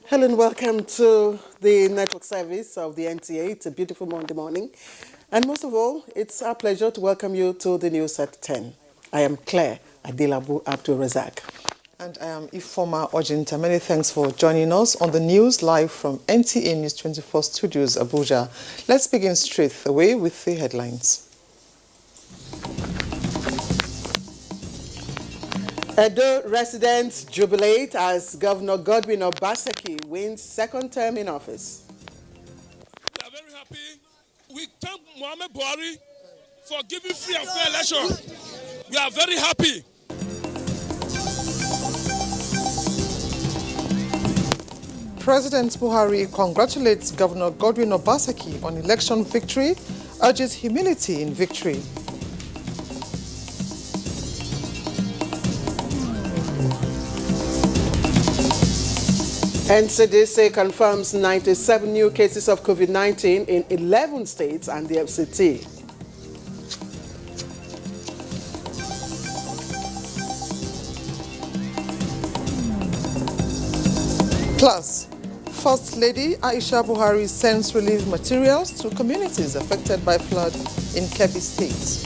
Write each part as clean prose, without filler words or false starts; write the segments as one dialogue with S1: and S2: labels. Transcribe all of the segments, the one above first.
S1: Hello and welcome to the network service of the NTA. It's a beautiful Monday morning. And most of all, it's our pleasure to welcome you to the news at 10. I am Claire Adilabu Abdul Razak.
S2: And I am Ifoma Ojinta. Many thanks for joining us on the news live from NTA News 24 Studios, Abuja. Let's begin straight away with the headlines.
S1: Edo residents jubilate as Governor Godwin Obaseki wins second term in office.
S3: We are very happy. We thank Mohamed Buhari for giving free and fair election. We are very happy.
S2: President Buhari congratulates Governor Godwin Obaseki on election victory, urges humility in victory.
S1: NCDC confirms 97 new cases of COVID-19 in 11 states and the FCT.
S2: Plus, First Lady Aisha Buhari sends relief materials to communities affected by flood in Kebbi State.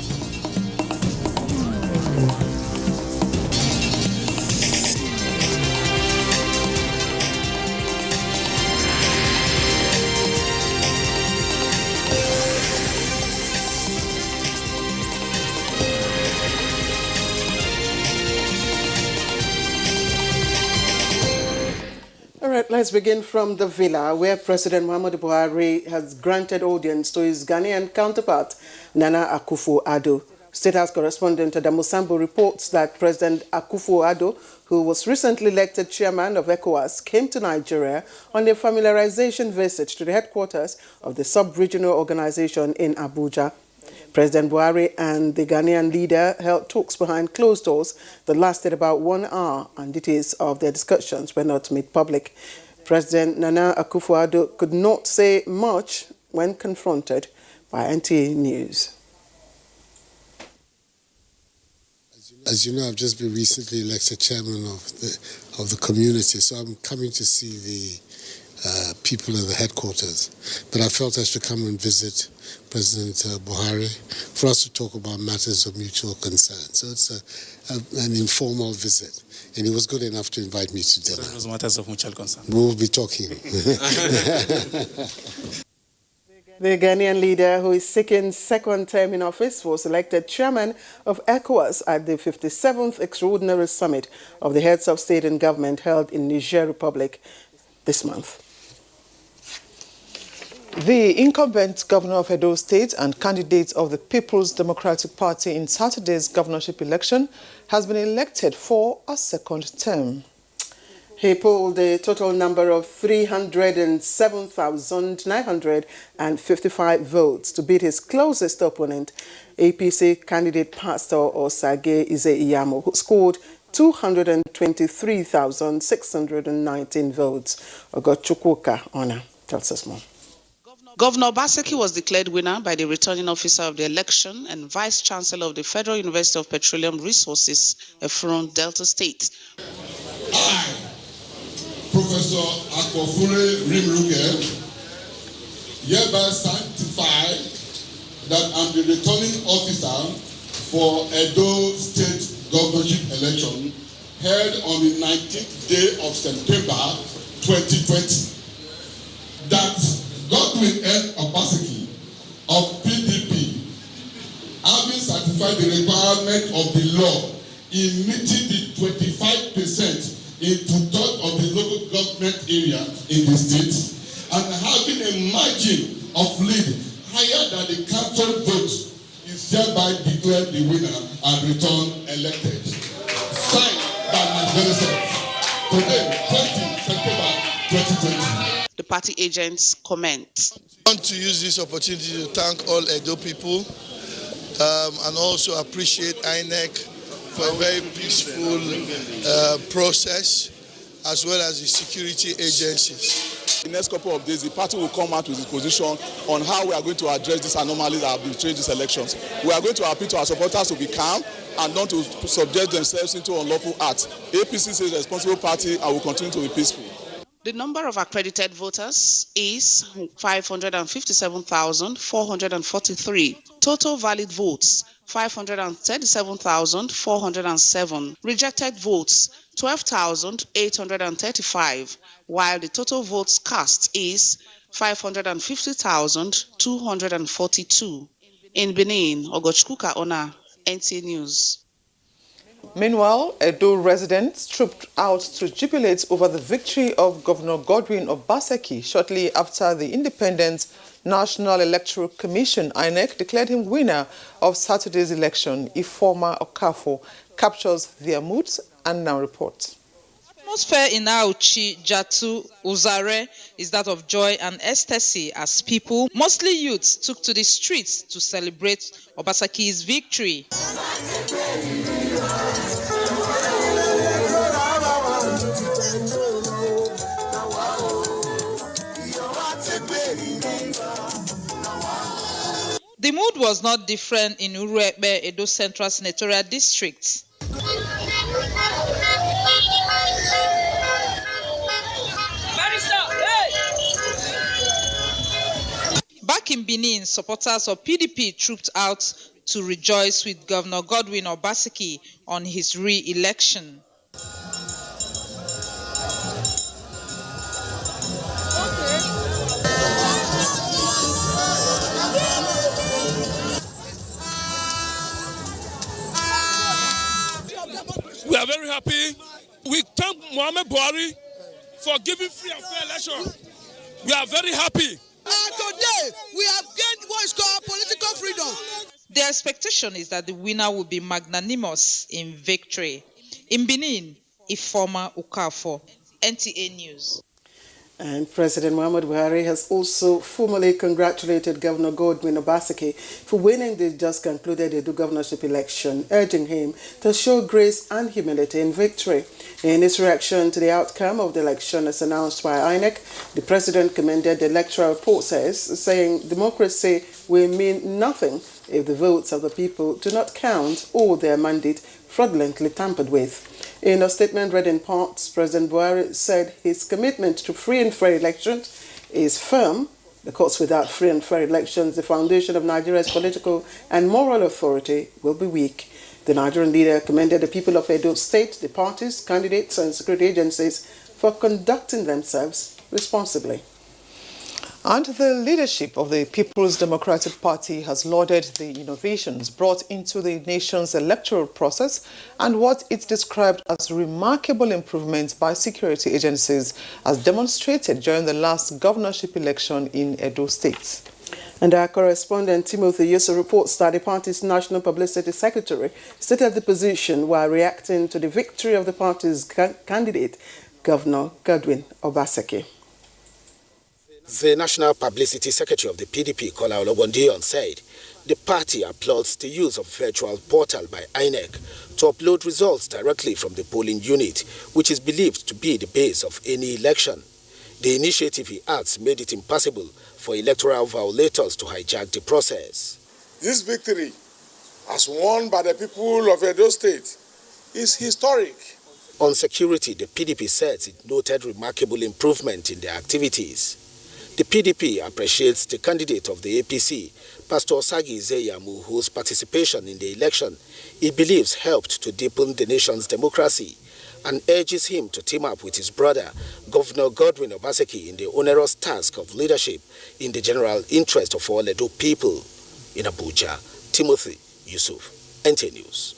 S1: All right, let's begin from the villa where President Muhammadu Buhari has granted audience to his Ghanaian counterpart, Nana Akufo-Addo. State House correspondent Adamu Sambo reports that President Akufo-Addo, who was recently elected chairman of ECOWAS, came to Nigeria on a familiarization visit to the headquarters of the sub-regional organization in Abuja. President Buhari and the Ghanaian leader held talks behind closed doors that lasted about 1 hour, and details of their discussions were not made public. President Nana Akufo-Addo could not say much when confronted by NTA News.
S4: As you know, I've just been recently elected chairman of the community, so I'm coming to see the people at the headquarters. But I felt I should come and visit President Buhari for us to talk about matters of mutual concern. So it's an informal visit, and he was good enough to invite me to dinner.
S3: So those matters of mutual concern.
S4: We'll be talking.
S1: The Ghanaian leader, who is seeking second term in office, was elected chairman of ECOWAS at the 57th Extraordinary Summit of the Heads of State and Government held in Niger Republic this month.
S2: The incumbent governor of Edo State and candidate of the People's Democratic Party in Saturday's governorship election has been elected for a second term.
S1: He polled a total number of 307,955 votes to beat his closest opponent, APC candidate Pastor Osage Ize-Iyamo, who scored 223,619 votes. Ogochukwuka Ona tells us more.
S5: Governor Obaseki was declared winner by the returning officer of the election and Vice Chancellor of the Federal University of Petroleum Resources, Efron, Delta State.
S6: I, Professor Akpofure Rimruke, hereby certify that I'm the returning officer for Edo State governorship election held on the 19th day of September 2020. That Godwin N. Obaseki of PDP, having certified the requirement of the law in meeting the 25% in two-thirds of the local government area in the state and having a margin of lead higher than the council votes, is hereby declared the winner and returned elected. Signed by my very self. Today, 20 September 2020.
S5: The party agents comment.
S7: I want to use this opportunity to thank all Edo people and also appreciate INEC for a very peaceful process, as well as the security agencies.
S8: In the next couple of days, the party will come out with its position on how we are going to address these anomalies that have betrayed these elections. We are going to appeal to our supporters to be calm and not to subject themselves into unlawful acts. APC is a responsible party and will continue to be peaceful.
S5: The number of accredited voters is 557,443. Total valid votes, 537,407. Rejected votes, 12,835, while the total votes cast is 550,242. In Benin, Ogochkuka Ona, NTA News.
S2: Meanwhile, Edo residents trooped out to jubilate over the victory of Governor Godwin Obaseki shortly after the Independent National Electoral Commission, INEC, declared him winner of Saturday's election. Ifeoma Okafor captures their moods and now reports.
S9: Atmosphere in Auchi, Jatu, Uzare is that of joy and ecstasy as people, mostly youths, took to the streets to celebrate Obaseki's victory. The mood was not different in Uruekbe, Edo Central Senatorial District. Back in Benin, supporters of PDP trooped out to rejoice with Governor Godwin Obaseki on his re-election.
S3: We are very happy. We thank Muhammad Buhari for giving free and fair election. We are very happy.
S10: Today, we have gained what is called political freedom.
S9: The expectation is that the winner will be magnanimous in victory. In Benin, Ifeoma Okafor, NTA News.
S1: And President Muhammad Buhari has also formally congratulated Governor Godwin Obaseki for winning the just concluded Edo governorship election, urging him to show grace and humility in victory. In his reaction to the outcome of the election as announced by INEC, the president commended the electoral process, saying democracy will mean nothing if the votes of the people do not count or their mandate fraudulently tampered with. In a statement read in parts, President Buhari said his commitment to free and fair elections is firm, because without free and fair elections, the foundation of Nigeria's political and moral authority will be weak. The Nigerian leader commended the people of Edo State, the parties, candidates and security agencies for conducting themselves responsibly.
S2: And the leadership of the People's Democratic Party has lauded the innovations brought into the nation's electoral process and what it described as remarkable improvements by security agencies as demonstrated during the last governorship election in Edo State.
S1: And our correspondent Timothy Yusuf reports that the party's National Publicity Secretary stated the position while reacting to the victory of the party's candidate, Governor Godwin Obaseki.
S11: The National Publicity Secretary of the PDP, Kola Ologbondiyan, said the party applauds the use of virtual portal by INEC to upload results directly from the polling unit, which is believed to be the base of any election. The initiative, he adds, made it impossible for electoral violators to hijack the process.
S12: This victory, as won by the people of Edo State, is historic.
S11: On security, the PDP says it noted remarkable improvement in their activities. The PDP appreciates the candidate of the APC, Pastor Sagi Zeyamu, whose participation in the election it believes helped to deepen the nation's democracy, and urges him to team up with his brother, Governor Godwin Obaseki, in the onerous task of leadership in the general interest of all Edo people. In Abuja, Timothy Yusuf, NTA News.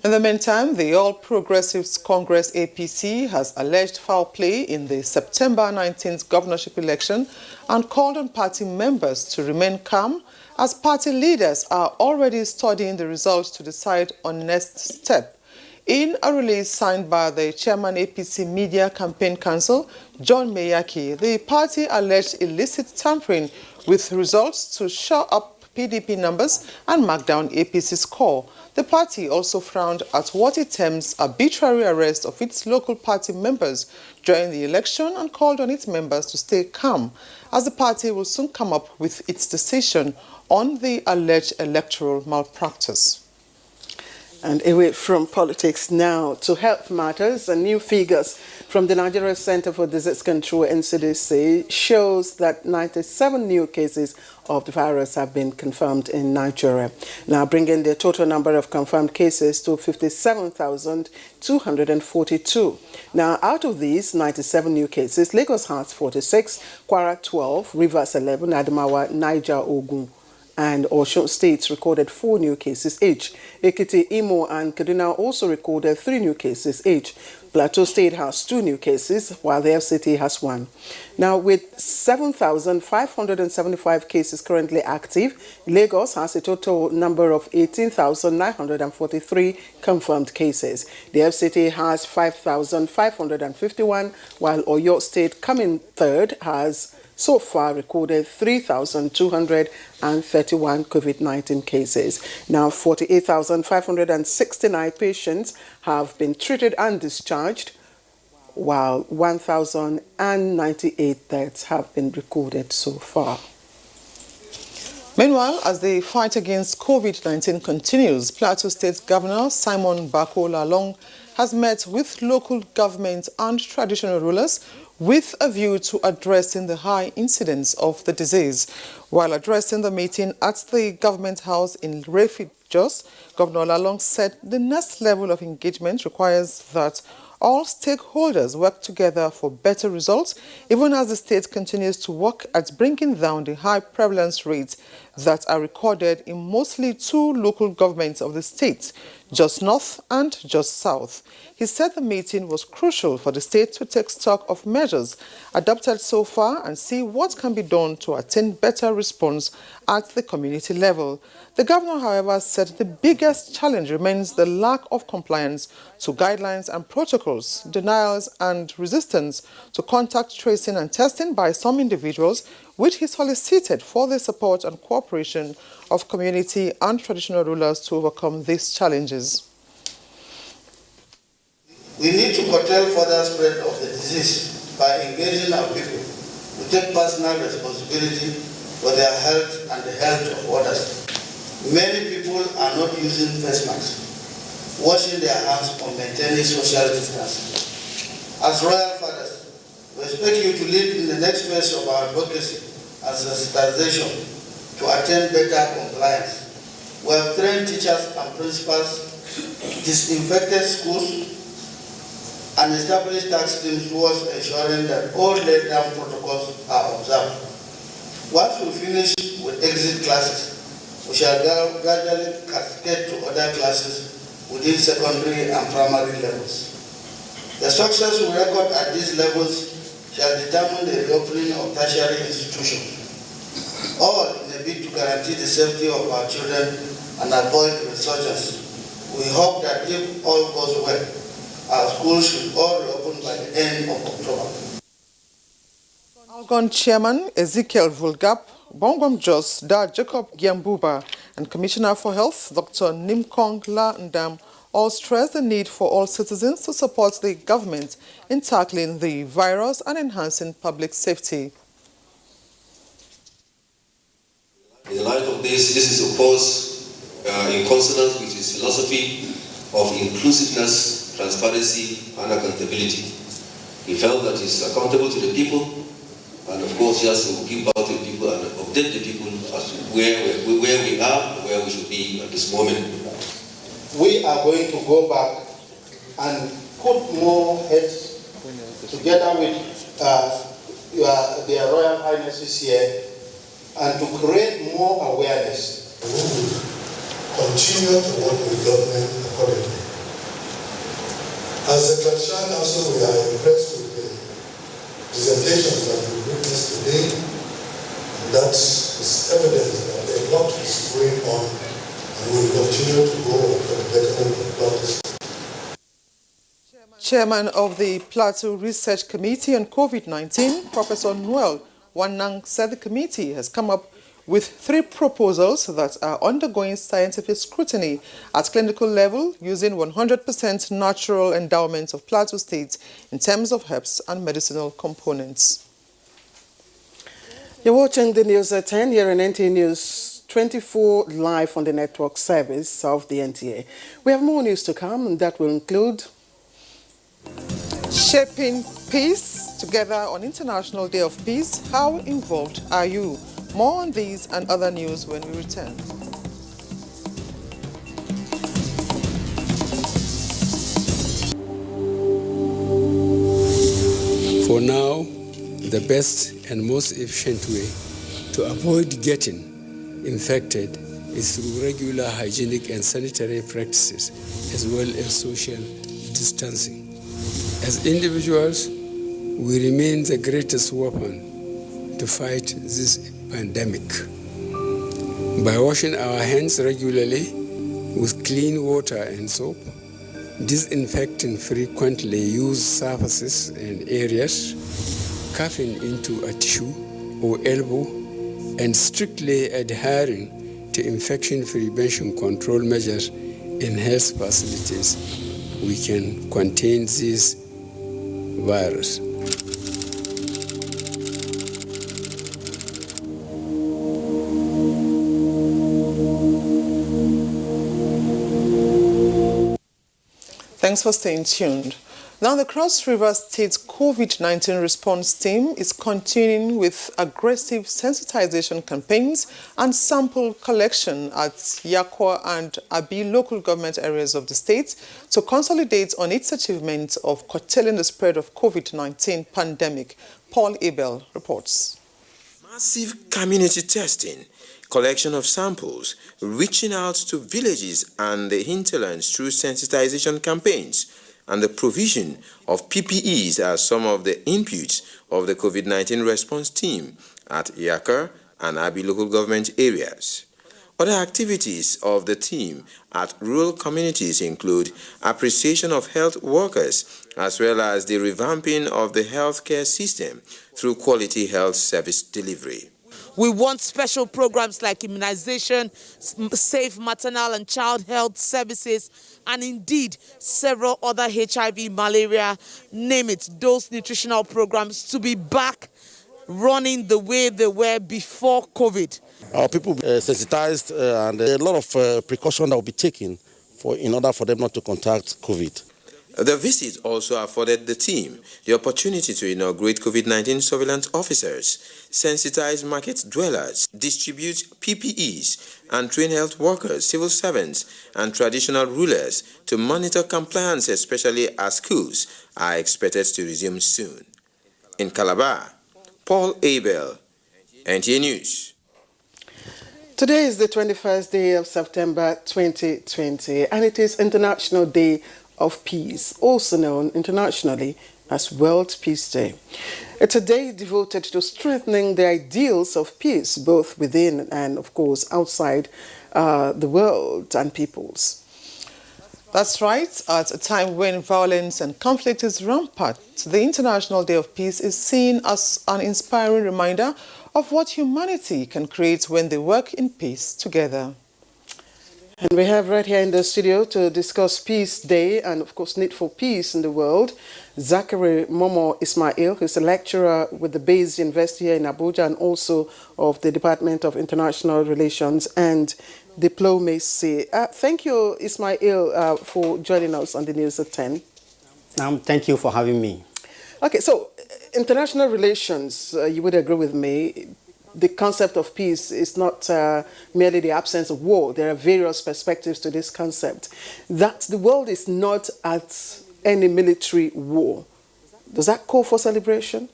S2: In the meantime, the All Progressives Congress APC has alleged foul play in the September 19th governorship election and called on party members to remain calm as party leaders are already studying the results to decide on next step. In a release signed by the chairman APC Media Campaign Council, John Meyaki, the party alleged illicit tampering with results to shore up PDP numbers and mark down APC score. The party also frowned at what it terms arbitrary arrest of its local party members during the election and called on its members to stay calm, as the party will soon come up with its decision on the alleged electoral malpractice.
S1: And away from politics now to health matters, and new figures from the Nigeria Center for Disease Control (NCDC) shows that 97 new cases of the virus have been confirmed in Nigeria, now bringing the total number of confirmed cases to 57,242. Now, out of these 97 new cases, Lagos has 46, Kwara 12, Rivers 11, Adamawa, Niger, Ogun, and Osun states recorded 4 new cases each. Ekiti, Imo, and Kaduna also recorded 3 new cases each. Plateau State has 2 new cases, while the FCT has 1. Now, with 7,575 cases currently active, Lagos has a total number of 18,943 confirmed cases. The FCT has 5,551, while Oyo State, coming third, has so far recorded 3,231 COVID-19 cases. Now, 48,569 patients have been treated and discharged, while 1,098 deaths have been recorded so far.
S2: Meanwhile, as the fight against COVID-19 continues, Plateau State Governor Simon Bako Lalong has met with local government and traditional rulers with a view to addressing the high incidence of the disease. While addressing the meeting at the government house in Refi Jos, Governor Lalong said the next level of engagement requires that all stakeholders work together for better results, even as the state continues to work at bringing down the high prevalence rates that are recorded in mostly 2 local governments of the state, Jos North and Jos South. He said the meeting was crucial for the state to take stock of measures adopted so far and see what can be done to attain better response at the community level. The governor, however, said the biggest challenge remains the lack of compliance to guidelines and protocols, denials and resistance to contact tracing and testing by some individuals, which he solicited for the support and cooperation of community and traditional rulers to overcome these challenges.
S13: We need to curtail further spread of the disease by engaging our people to take personal responsibility for their health and the health of others. Many people are not using face masks, washing their hands, or maintaining social distancing. As royal fathers, we expect you to lead in the next phase of our advocacy and sensitization to attain better compliance. We have trained teachers and principals, disinfected schools, and established task teams towards ensuring that all laid down protocols are observed. Once we finish with exit classes, we shall gradually cascade to other classes within secondary and primary levels. The success we record at these levels shall determine the reopening of tertiary institutions, all in a bid to guarantee the safety of our children and avoid resurgence. We hope that if all goes well, our schools should all reopen by the end of October.
S2: Algon Chairman Ezekiel Vulgap, Bongom Jos, Da Jacob Giambuba, and Commissioner for Health, Dr. Nimkong La Ndam, all stress the need for all citizens to support the government in tackling the virus and enhancing public safety.
S14: In the light of this is of course in consonance with his philosophy of inclusiveness, transparency, and accountability. He felt that he's accountable to the people, and of course he has to give back to the people and update the people as to where we are, where we should be at this moment.
S13: We are going to go back and put more heads together with their Royal Highnesses here and to create more awareness.
S4: We will continue to work with government accordingly. As the Traditional Council, we are impressed with the presentations that we witnessed today, and that is evidence that a lot is going on, and we will continue to go for the betterment of Plateau.
S2: Chairman of the Plateau Research Committee on COVID-19, Professor Noel Wanang, said the committee has come up with 3 proposals that are undergoing scientific scrutiny at clinical level using 100% natural endowments of Plateau State in terms of herbs and medicinal components.
S1: You're watching the News at 10 here on NT News 24 live on the network service of the NTA. We have more news to come, and that will include
S2: Shaping Peace together on International Day of Peace. How involved are you? More on these and other news when we return.
S15: For now, the best and most efficient way to avoid getting infected is through regular hygienic and sanitary practices, as well as social distancing. As individuals, we remain the greatest weapon to fight this pandemic. By washing our hands regularly with clean water and soap, disinfecting frequently used surfaces and areas, coughing into a tissue or elbow, and strictly adhering to infection prevention control measures in health facilities, we can contain this virus.
S2: Thanks for staying tuned. Now, the Cross River State COVID-19 response team is continuing with aggressive sensitization campaigns and sample collection at Yakwa and Abi local government areas of the state to consolidate on its achievement of curtailing the spread of COVID-19 pandemic. Paul Abel reports.
S16: Massive community testing, collection of samples, reaching out to villages and the hinterlands through sensitization campaigns, and the provision of PPEs are some of the inputs of the COVID-19 response team at Yakar and Abi local government areas. Other activities of the team at rural communities include appreciation of health workers as well as the revamping of the healthcare system through quality health service delivery.
S10: We want special programs like immunization, safe maternal and child health services, and indeed several other HIV, malaria, name it, those nutritional programs to be back running the way they were before COVID.
S17: Our people sensitized and a lot of precaution that will be taken in order for them not to contact COVID.
S16: The visit also afforded the team the opportunity to inaugurate COVID-19 surveillance officers, sensitize market dwellers, distribute PPEs, and train health workers, civil servants, and traditional rulers to monitor compliance, especially as schools are expected to resume soon. In Calabar, Paul Abel, NTA News.
S1: Today is the 21st day of September 2020, and it is International Day of Peace, also known internationally as World Peace Day. It's a day devoted to strengthening the ideals of peace, both within and, of course, outside the world and peoples.
S2: That's right. At a time when violence and conflict is rampant, the International Day of Peace is seen as an inspiring reminder of what humanity can create when they work in peace together.
S1: And we have right here in the studio to discuss Peace Day and, of course, need for peace in the world, Zachary Momo Ismail, who's a lecturer with the Bayes University here in Abuja and also of the Department of International Relations and Diplomacy. Thank you, Ismail, for joining us on the news at 10.
S18: Thank you for having me.
S1: Okay, so international relations, you would agree with me, the concept of peace is not merely the absence of war. There are various perspectives to this concept. That the world is not at any military war. Does that call for celebration?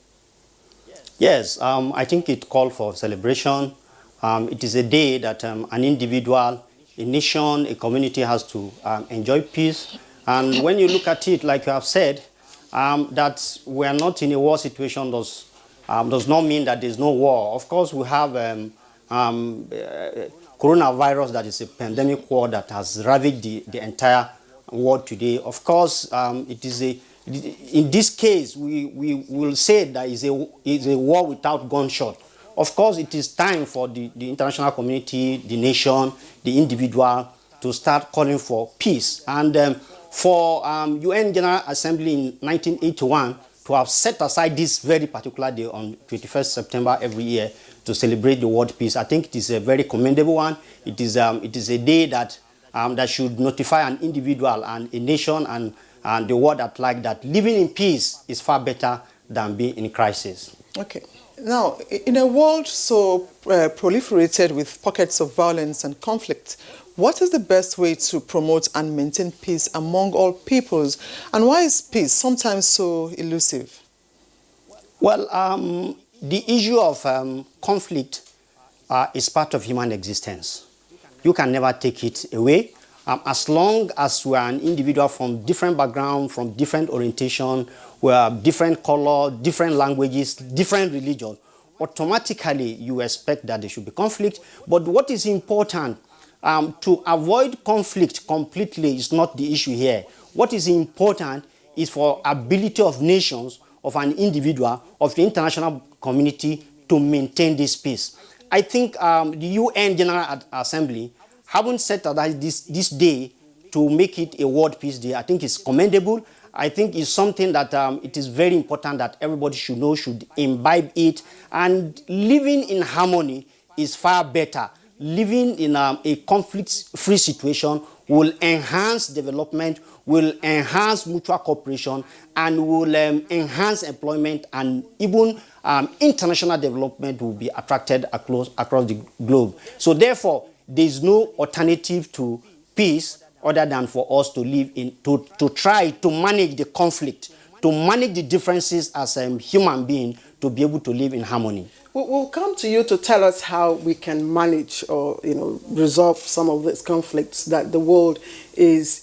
S18: Yes, I think it calls for celebration. It is a day that an individual, a nation, a community has to enjoy peace. And when you look at it, like you have said, that we are not in a war situation does not mean that there's no war. Of course, we have coronavirus that is a pandemic war that has ravaged the entire world today. Of course, it is in this case, we will say that it's a war without gunshot. Of course, it is time for the international community, the nation, the individual to start calling for peace. And for UN General Assembly in 1981 to have set aside this very particular day on 21st September every year to celebrate the world peace. I think it is a very commendable one. It is a day that that should notify an individual and a nation and the world at large that living in peace is far better than being in crisis.
S2: Okay. Now, in a world so proliferated with pockets of violence and conflict, what is the best way to promote and maintain peace among all peoples? And why is peace sometimes so elusive?
S18: Well, the issue of conflict is part of human existence. You can never take it away. As long as we are an individual from different background, from different orientation, we have different color, different languages, different religion, automatically you expect that there should be conflict. But what is important to avoid conflict completely is not the issue here. What is important is for ability of nations, of an individual, of the international community to maintain this peace. I think the UN General Assembly haven't set aside this day to make it a World Peace Day. I think it's commendable. I think it's something that it is very important that everybody should know, should imbibe it. And living in harmony is far better. Living in a conflict-free situation will enhance development, will enhance mutual cooperation, and will enhance employment, and even international development will be attracted across the globe. So therefore, there is no alternative to peace other than for us to live in, to try to manage the conflict, to manage the differences as a human being, to be able to live in harmony.
S1: We'll come to you to tell us how we can manage or, resolve some of these conflicts that the world is,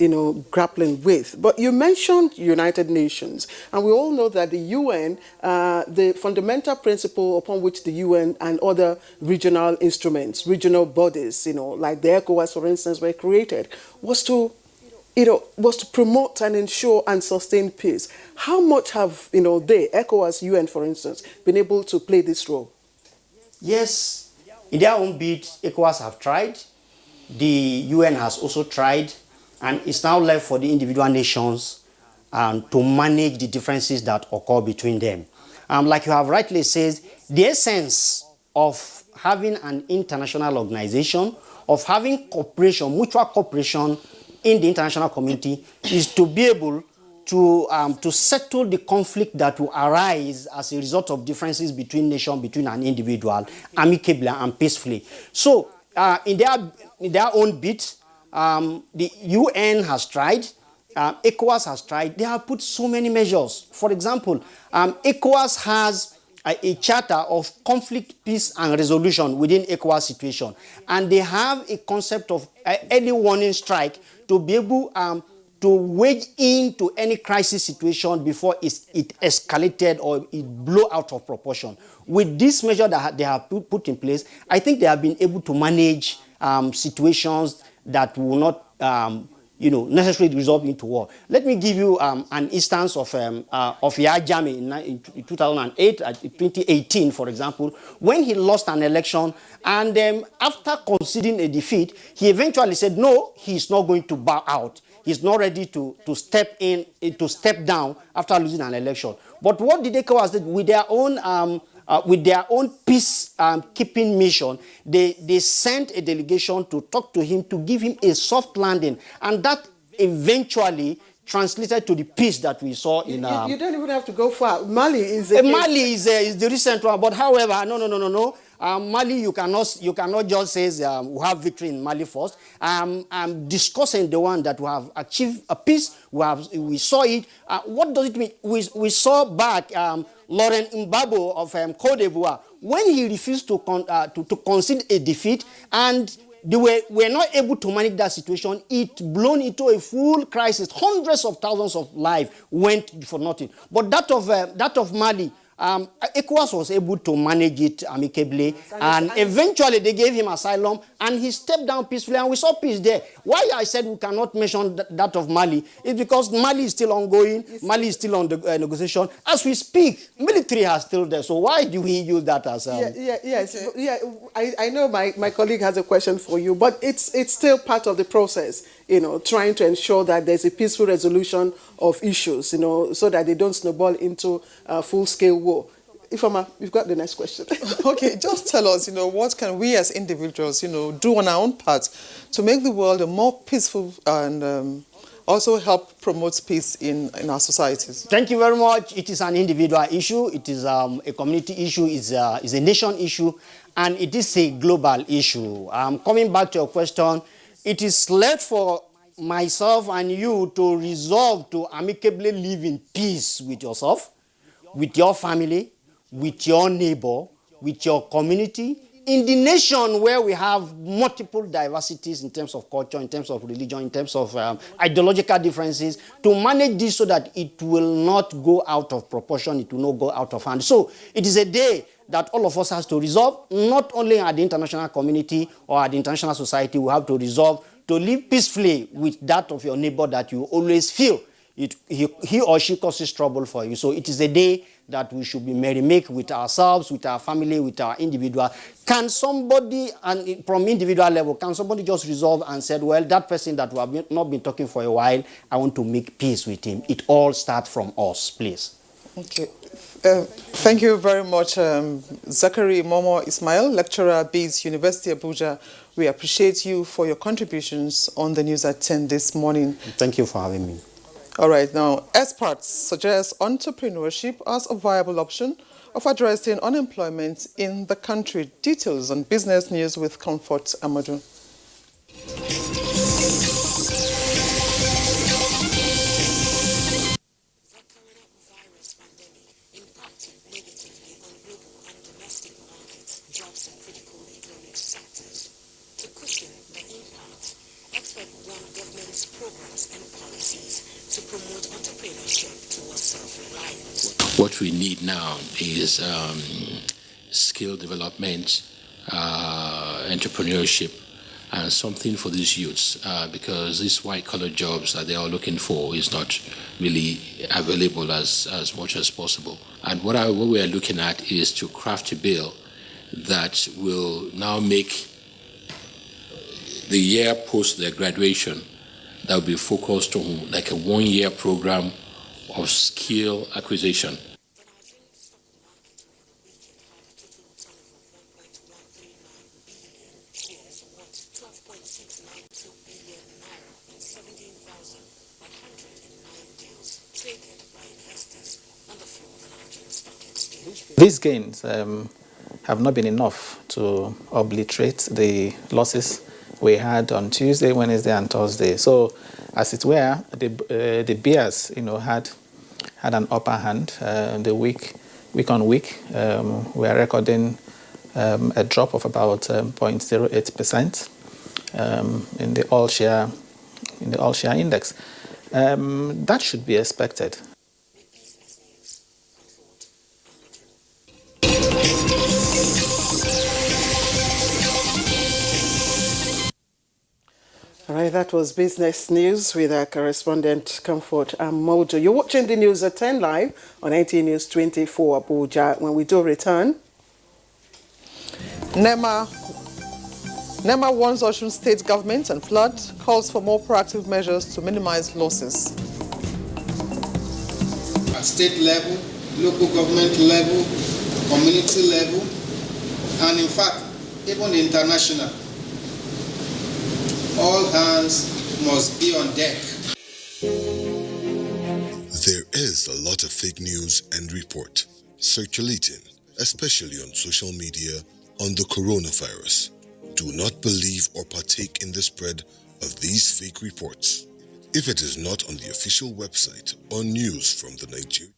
S1: grappling with. But you mentioned United Nations, and we all know that the UN, the fundamental principle upon which the UN and other regional instruments, regional bodies, like the ECOWAS, for instance, were created, was to promote and ensure and sustain peace. How much have, they, ECOWAS, UN, for instance, been able to play this role?
S18: Yes, in their own bit, ECOWAS have tried. The UN has also tried. And it's now left for the individual nations to manage the differences that occur between them. Like you have rightly said, the essence of having an international organization, of having cooperation, mutual cooperation in the international community, is to be able to settle the conflict that will arise as a result of differences between nations, between an individual, amicably and peacefully. So, in their own bit, the UN has tried, ECOWAS has tried. They have put so many measures. For example, ECOWAS has a charter of conflict, peace, and resolution within ECOWAS situation, and they have a concept of early warning strike to be able to wade into any crisis situation before it escalated or it blew out of proportion. With this measure that they have put in place, I think they have been able to manage situations that will not, necessarily resolve into war. Let me give you an instance of Yahya Jammeh in 2008, 2018, for example, when he lost an election, and after conceding a defeat, he eventually said, no, he's not going to bow out. He's not ready to step down after losing an election. But what did ECOWAS do with their own peace-keeping mission? They sent a delegation to talk to him, to give him a soft landing, and that eventually translated to the peace that we saw in.
S1: You don't even have to go far. Mali is
S18: is the recent one, but however, no. Mali, you cannot just say we have victory in Mali first. I'm discussing the one that we have achieved a peace. We saw it. What does it mean? We saw back Laurent Gbagbo of Côte d'Ivoire when he refused to concede a defeat, and they were not able to manage that situation. It blown into a full crisis. Hundreds of thousands of lives went for nothing. But that of Mali, ECOWAS was able to manage it amicably, and eventually they gave him asylum, and he stepped down peacefully, and we saw peace there. Why I said we cannot mention that of Mali is because Mali is still ongoing. Mali is still on the negotiation. As we speak, military has still there. So why do we use that as?
S1: I know my colleague has a question for you, but it's still part of the process. trying to ensure that there's a peaceful resolution of issues, so that they don't snowball into full-scale war. Ifeoma, you've got the next question.
S2: Okay, just tell us, what can we as individuals, do on our own part to make the world a more peaceful and also help promote peace in our societies?
S18: Thank you very much. It is an individual issue. It is a community issue. It's a nation issue. And it is a global issue. Coming back to your question, it is left for myself and you to resolve to amicably live in peace with yourself, with your family, with your neighbor, with your community, in the nation where we have multiple diversities in terms of culture, in terms of religion, in terms of ideological differences, to manage this so that it will not go out of proportion, it will not go out of hand. So it is a day that all of us has to resolve, not only at the international community or at the international society, we have to resolve to live peacefully with that of your neighbor that you always feel he or she causes trouble for you. So it is a day that we should be merry-make with ourselves, with our family, with our individual. Can somebody, and from individual level, can somebody just resolve and say, well, that person that we have not been talking for a while, I want to make peace with him. It all starts from us, please.
S2: Okay. Thank you very much, Zachary Momo Ismail, lecturer at BEAS University Abuja. We appreciate you for your contributions on the news at 10 this morning.
S18: Thank you for having me.
S2: All right, now, experts suggest entrepreneurship as a viable option of addressing unemployment in the country. Details on Business News with Comfort Amadou.
S19: What we need now is skill development, entrepreneurship, and something for these youths, because these white-collar jobs that they are looking for is not really available as much as possible. And what we are looking at is to craft a bill that will now make the year post their graduation that will be focused on like a one-year program of skill acquisition.
S20: These gains have not been enough to obliterate the losses we had on Tuesday, Wednesday, and Thursday. So, as it were, the bears, had an upper hand. The week on week, we are recording a drop of about 0.08% in the all-share index. That should be expected.
S1: All right, that was Business News with our correspondent Comfort Amadou. You're watching the news at 10 live on 18 News 24 Abuja. When we do return,
S2: NEMA warns Osun State government and flood, calls for more proactive measures to minimize losses.
S21: At state level, local government level, community level, and in fact, even international. All hands must be on deck.
S22: There is a lot of fake news and report circulating, especially on social media, on the coronavirus. Do not believe or partake in the spread of these fake reports. If it is not on the official website or news from the Nigeria.